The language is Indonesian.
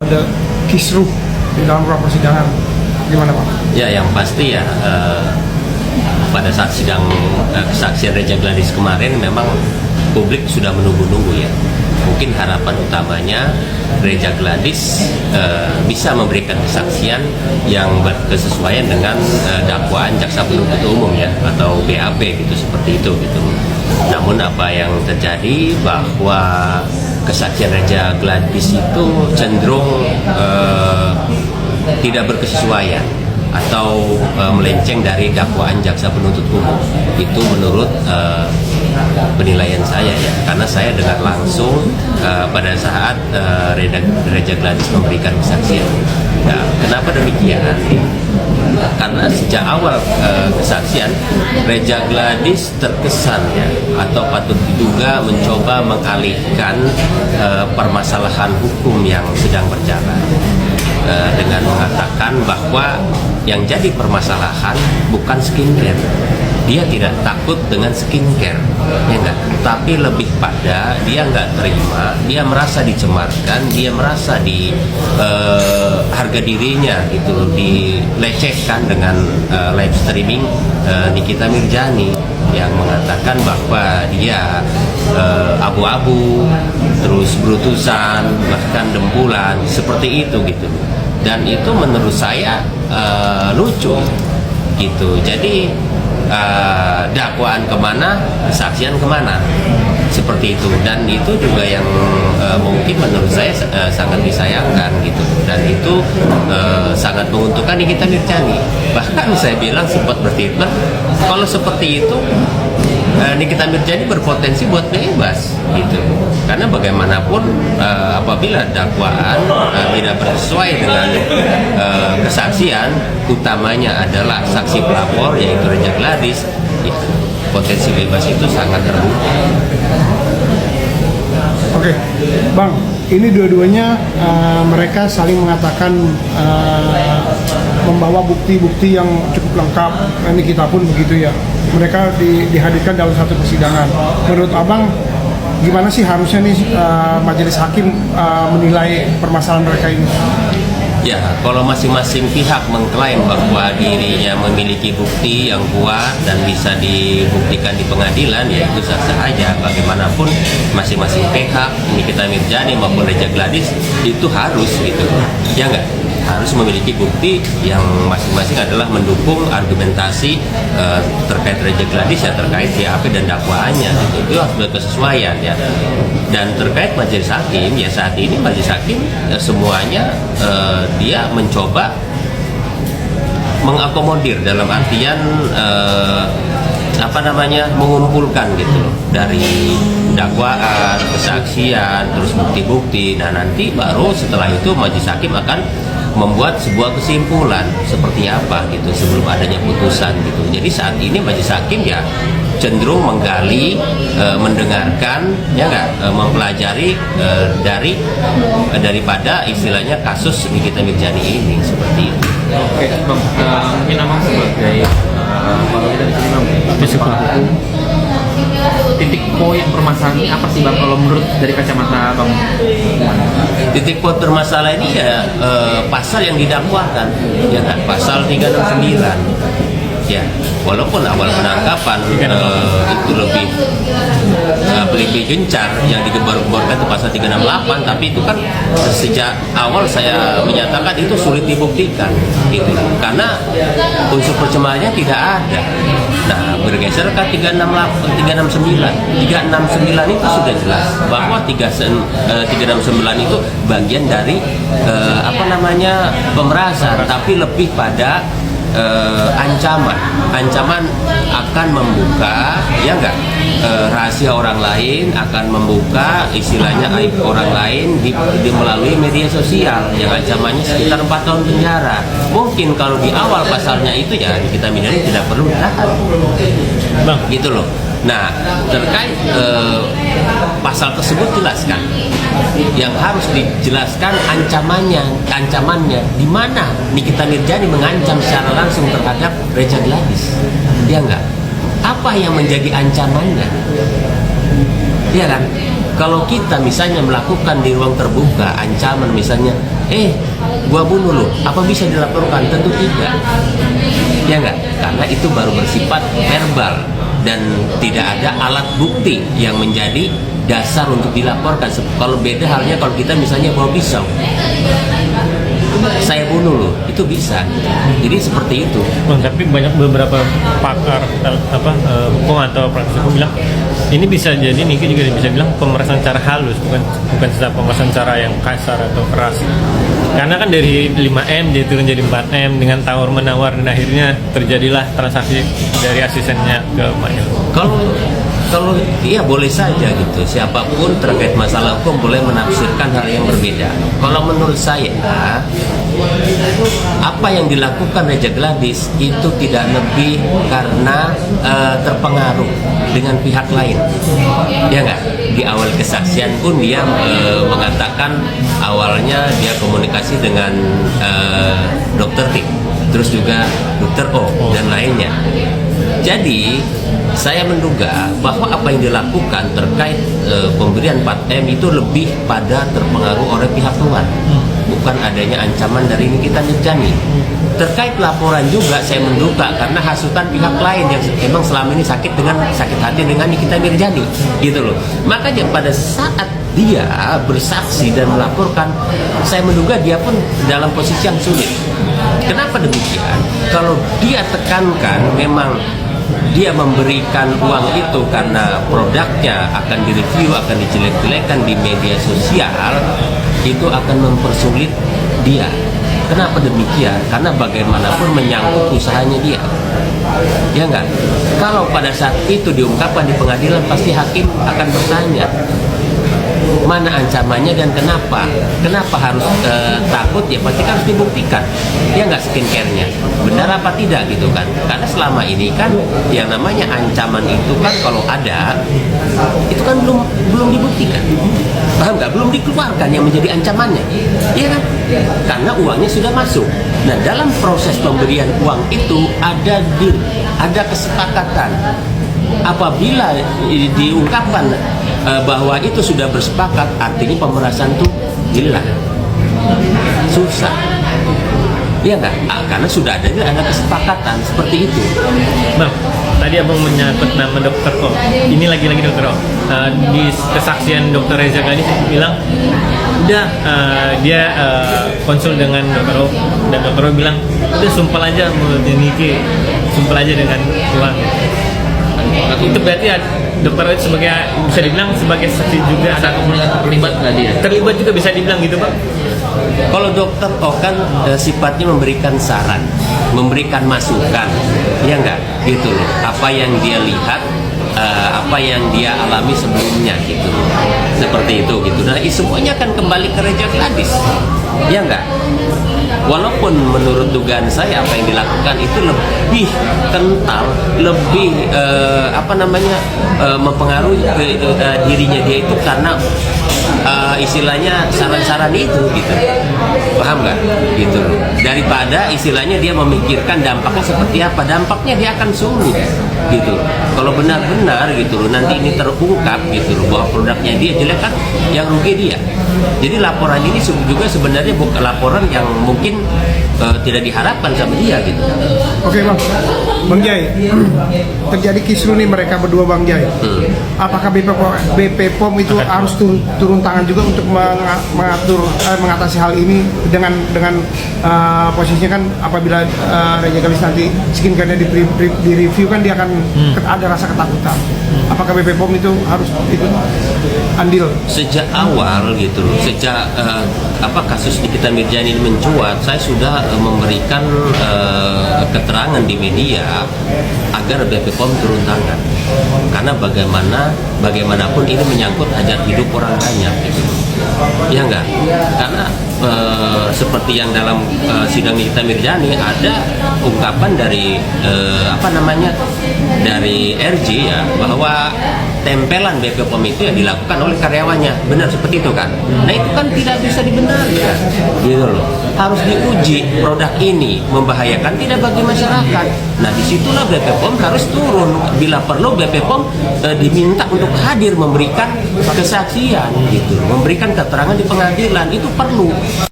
Ada kisruh di dalam ruang persidangan, gimana Pak? Ya, yang pasti ya pada saat sidang kesaksian Reja Gladys kemarin memang publik sudah menunggu-nunggu ya. Mungkin harapan utamanya Reja Gladys bisa memberikan kesaksian yang berkesesuaian dengan dakwaan jaksa penuntut umum ya, atau BAP gitu, seperti itu gitu. Namun apa yang terjadi bahwa kesaksian Reja Gladys itu cenderung tidak berkesesuaian atau melenceng dari dakwaan jaksa penuntut umum. Itu menurut penilaian saya ya, karena saya dengar langsung pada saat Reja Gladys memberikan kesaksian. Nah, kenapa demikian? Karena sejak awal kesaksian Reja Gladys terkesan ya, atau patut diduga mencoba mengalihkan permasalahan hukum yang sedang berjalan dengan mengatakan bahwa yang jadi permasalahan bukan skincare. Dia tidak takut dengan skincare, ya enggak? Tapi lebih pada dia nggak terima, dia merasa dicemarkan, dia merasa di harga dirinya gitu dilecehkan dengan live streaming Nikita Mirzani yang mengatakan bahwa dia abu-abu, terus berutusan, bahkan dempulan, seperti itu gitu. Dan itu menurut saya lucu gitu. Jadi dakwaan kemana, kesaksian kemana, seperti itu. Dan itu juga yang mungkin menurut saya sangat disayangkan gitu. Dan itu sangat menguntungkan Nikita Mirzani. Bahkan saya bilang sempat berstatement kalau seperti itu Nikita Mirzani berpotensi buat bebas gitu. Karena bagaimanapun apabila dakwaan tidak bersesuai dengan kesaksian, utamanya adalah saksi pelapor yaitu Reja Gladys, ya, potensi bebas itu sangat terbuka. Oke, Bang, ini dua-duanya mereka saling mengatakan membawa bukti-bukti yang cukup lengkap. Ini kita pun begitu ya. Mereka dihadirkan dalam satu persidangan. Menurut Abang, gimana sih harusnya nih majelis hakim menilai permasalahan mereka ini? Ya, kalau masing-masing pihak mengklaim bahwa dirinya memiliki bukti yang kuat dan bisa dibuktikan di pengadilan, ya itu sah-sah aja. Bagaimanapun masing-masing pihak, Nikita Mirzani maupun Reja Gladys, itu harus gitu, ya enggak? Harus memiliki bukti yang masing-masing adalah mendukung argumentasi terkait Reja Gladys ya, terkait BAP dan dakwaannya gitu. Itu harus berkesesuaian ya. Dan terkait majelis hakim ya, saat ini majelis hakim ya, semuanya dia mencoba mengakomodir dalam artian mengumpulkan gitu loh, dari dakwaan, kesaksian, terus bukti-bukti. Nah, nanti baru setelah itu majelis hakim akan membuat sebuah kesimpulan seperti apa gitu sebelum adanya putusan gitu. Jadi saat ini majelis hakim ya cenderung menggali, mendengarkan, ya nggak, mempelajari daripada istilahnya kasus Nikita Mirzani ini, seperti itu. Oke, Bang, mungkin Abang sebagai kalau kita di sini Bang, hukum, titik poin permasalahan ini apa sih Bang kalau menurut dari kacamata Bang? Titik poin permasalahan ini ya pasal yang didakwakan, ya kan, pasal 369. Ya, walaupun awal penangkapan itu lebih gencar, yang digembar-gemborkan itu pasal 368, tapi itu kan sejak awal saya menyatakan itu sulit dibuktikan gitu, karena unsur pencemarannya tidak ada. Nah, bergeser ke 369 itu sudah jelas bahwa 369 itu bagian dari pemerasan, tapi lebih pada ancaman akan membuka, ya enggak, rahasia orang lain, akan membuka istilahnya aib orang lain di melalui media sosial yang ancamannya sekitar 4 tahun penjara. Mungkin kalau di awal pasalnya itu ya Nikita Mirzani tidak perlu ditahan, Bang, gitu loh. Nah, terkait pasal tersebut jelaskan, yang harus dijelaskan ancamannya di mana Nikita Mirzani mengancam secara langsung terhadap Reja Gladys, ya enggak? Apa yang menjadi ancamannya, ya kan? Kalau kita misalnya melakukan di ruang terbuka ancaman misalnya gua bunuh lo, apa bisa dilaporkan? Tentu tidak, ya enggak, karena itu baru bersifat verbal dan tidak ada alat bukti yang menjadi dasar untuk dilaporkan. Kalau beda halnya kalau kita misalnya bawa pisau, saya bunuh lo, itu bisa. Jadi seperti itu. Tapi banyak beberapa pakar hukum atau praktisi hukum bilang ini bisa jadi, Niki juga bisa bilang pemerasan secara halus, bukan pemerasan secara yang kasar atau keras. Karena kan dari 5M dia turun jadi 4M dengan tawar menawar dan akhirnya terjadilah transaksi dari asistennya ke Mail. Kalau iya boleh saja gitu, siapapun terkait masalah hukum boleh menafsirkan hal yang berbeda. Kalau menurut saya, apa yang dilakukan Reja Gladys itu tidak lebih karena terpengaruh dengan pihak lain, ya nggak? Di awal kesaksian pun dia mengatakan awalnya dia komunikasi dengan dokter T, terus juga dokter O dan lainnya. Jadi saya menduga bahwa apa yang dilakukan terkait pemberian 4M itu lebih pada terpengaruh oleh pihak luar, bukan adanya ancaman dari Nikita Mirzani. Terkait laporan juga saya menduga karena hasutan pihak lain yang memang selama ini sakit hati dengan Nikita Mirzani, gitu loh. Makanya pada saat dia bersaksi dan melaporkan, saya menduga dia pun dalam posisi yang sulit. Kenapa demikian? Kalau dia tekankan memang dia memberikan uang itu karena produknya akan direview, akan dijelek-jelekan di media sosial, itu akan mempersulit dia. Kenapa demikian? Karena bagaimanapun menyangkut usahanya dia, ya enggak? Kalau pada saat itu diungkapkan di pengadilan, pasti hakim akan bertanya mana ancamannya dan kenapa harus takut, ya pasti kan harus dibuktikan, ya nggak, skincare-nya benar apa tidak gitu kan. Karena selama ini kan yang namanya ancaman itu kan kalau ada itu kan belum dibuktikan, paham nggak, belum dikeluarkan yang menjadi ancamannya, iya kan, karena uangnya sudah masuk. Nah dalam proses pemberian uang itu ada kesepakatan. Apabila diungkapkan bahwa itu sudah bersepakat, artinya pemerasan itu hilang, susah, ya nggak? Karena sudah ada kesepakatan seperti itu. Bang, tadi abang menyangkut nama dokter O. Ini lagi-lagi dokter O. Di kesaksian dokter Reja Gladys bilang, udah dia konsul dengan dokter O dan dokter O bilang, udah sumpah aja mulutnya Niki, sumpah aja dengan uang. Itu berarti dokter itu sebagai, bisa dibilang sebagai saksi juga, Ada terlibat nggak dia? terlibat juga bisa dibilang gitu Pak? Kalau dokter O kan sifatnya memberikan saran, memberikan masukan, ya enggak, gitu loh. Apa yang dia lihat, apa yang dia alami sebelumnya, gitu loh. Seperti itu, gitu. Nah, semuanya akan kembali ke Reja Gladys, ya enggak. Walaupun menurut dugaan saya apa yang dilakukan itu lebih kental, lebih mempengaruhi dirinya dia itu karena istilahnya saran-saran itu, gitu, paham nggak, gitu loh. Daripada istilahnya dia memikirkan dampaknya seperti apa, dampaknya dia akan sulit, gitu. Kalau benar-benar gitu loh nanti ini terungkap gitu loh bahwa produknya dia jelek, kan yang rugi dia. Jadi laporan ini juga sebenarnya bukan laporan yang mungkin tidak diharapkan sama dia, gitu. Oke Bang Jai, terjadi kisruh nih mereka berdua Bang Jai. Apakah BP POM itu harus turun tangan juga untuk mengatasi hal ini dengan posisinya kan apabila Reja Gladys nanti skincare-nya di review kan dia akan ada rasa ketakutan. Apakah BP POM itu harus ikut andil? Sejak awal gitu loh, sejak kasus Nikita Mirzani mencuat, saya sudah memberikan keterangan di media agar BP POM turun tangan, karena bagaimanapun ini menyangkut hajat hidup orang banyak, gitu. Ya enggak, karena seperti yang dalam sidang Nikita Mirzani ada ungkapan dari dari RJ ya, bahwa tempelan BP POM itu yang dilakukan oleh karyawannya, benar seperti itu kan. Nah itu kan tidak bisa dibenarkan, gitu loh. Harus diuji produk ini membahayakan tidak bagi masyarakat. Nah disitulah BP POM harus turun, bila perlu BP POM diminta untuk hadir memberikan kesaksian, gitu, memberikan keterangan di pengadilan, itu perlu.